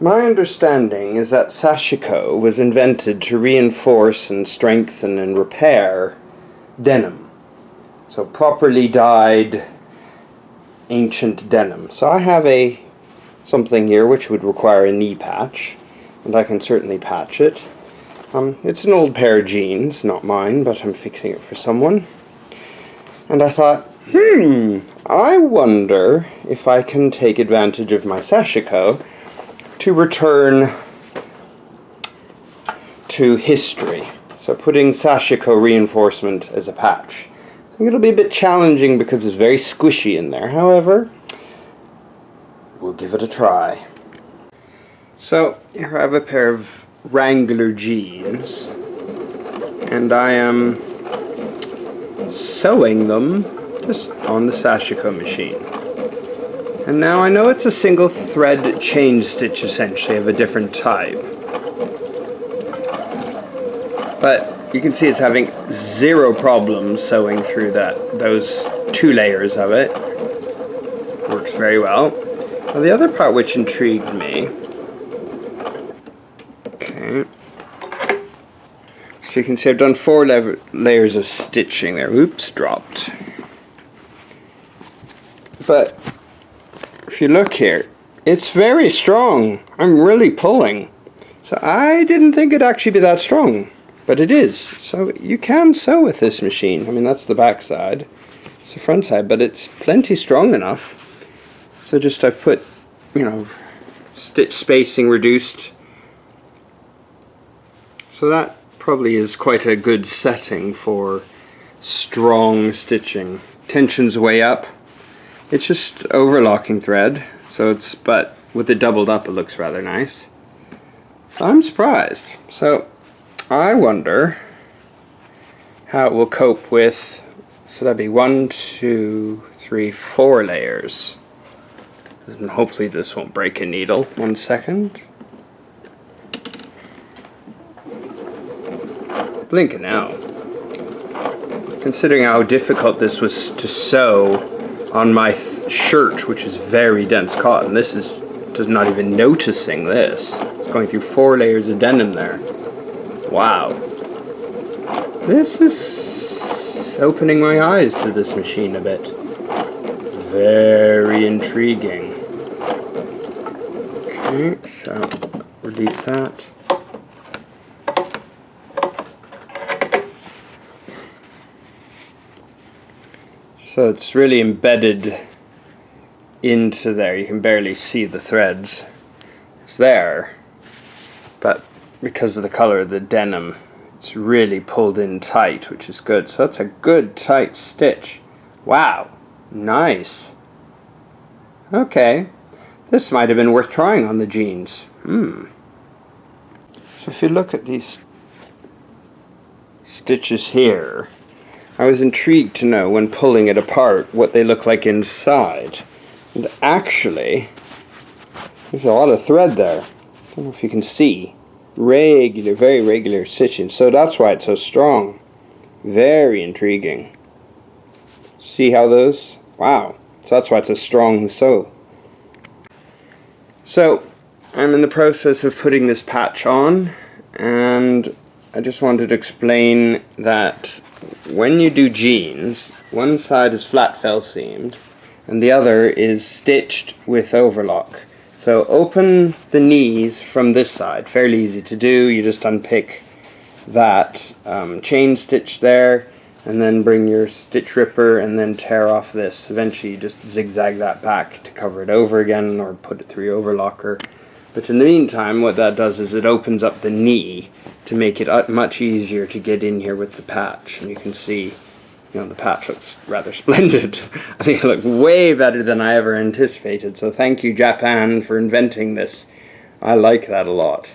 My understanding is that Sashiko was invented to reinforce and strengthen and repair denim. So properly dyed ancient denim. So I have something here which would require a knee patch, and I can certainly patch it. It's an old pair of jeans, not mine, but I'm fixing it for someone. And I thought, I wonder if I can take advantage of my Sashiko to return to history. So putting Sashiko reinforcement as a patch. I think it'll be a bit challenging because it's very squishy in there. However, we'll give it a try. So here I have a pair of Wrangler jeans, and I am sewing them just on the Sashiko machine. And now I know it's a single thread chain stitch essentially of a different type, but you can see it's having zero problems sewing through those 2 layers of it. Works very well. Now the other part which intrigued me, okay, so you can see I've done 4 layers of stitching there. Oops, dropped. But if you look here, it's very strong. I'm really pulling. So I didn't think it'd actually be that strong, but it is. So you can sew with this machine. I mean, that's the back side. It's the front side, but it's plenty strong enough. So just I've put, stitch spacing reduced. So that probably is quite a good setting for strong stitching. Tension's way up. It's just overlocking thread, but with it doubled up it looks rather nice. So I'm surprised. So I wonder how it will cope with, so that'd be 1, 2, 3, 4 layers. And hopefully this won't break a needle. 1 second. Blink it now. Considering how difficult this was to sew on my shirt, which is very dense cotton, this is just not even noticing this. It's going through 4 layers of denim there. Wow. This is opening my eyes to this machine a bit. Very intriguing. Okay, so release that. So it's really embedded into there. You can barely see the threads. It's there, but because of the color of the denim, it's really pulled in tight, which is good. So that's a good tight stitch. Wow, nice. Okay, this might have been worth trying on the jeans. So if you look at these stitches here, I was intrigued to know when pulling it apart what they look like inside. And actually, there's a lot of thread there. I don't know if you can see. Regular, very regular stitching. So that's why it's so strong. Very intriguing. See how those? Wow. So that's why it's a strong sew. So I'm in the process of putting this patch on, and I just wanted to explain that when you do jeans, one side is flat fell seamed and the other is stitched with overlock. So open the knees from this side, fairly easy to do. You just unpick that chain stitch there, and then bring your stitch ripper and then tear off this. Eventually you just zigzag that back to cover it over again or put it through your overlocker. But in the meantime, what that does is it opens up the knee to make it much easier to get in here with the patch. And you can see, the patch looks rather splendid. I think it looked way better than I ever anticipated. So thank you, Japan, for inventing this. I like that a lot.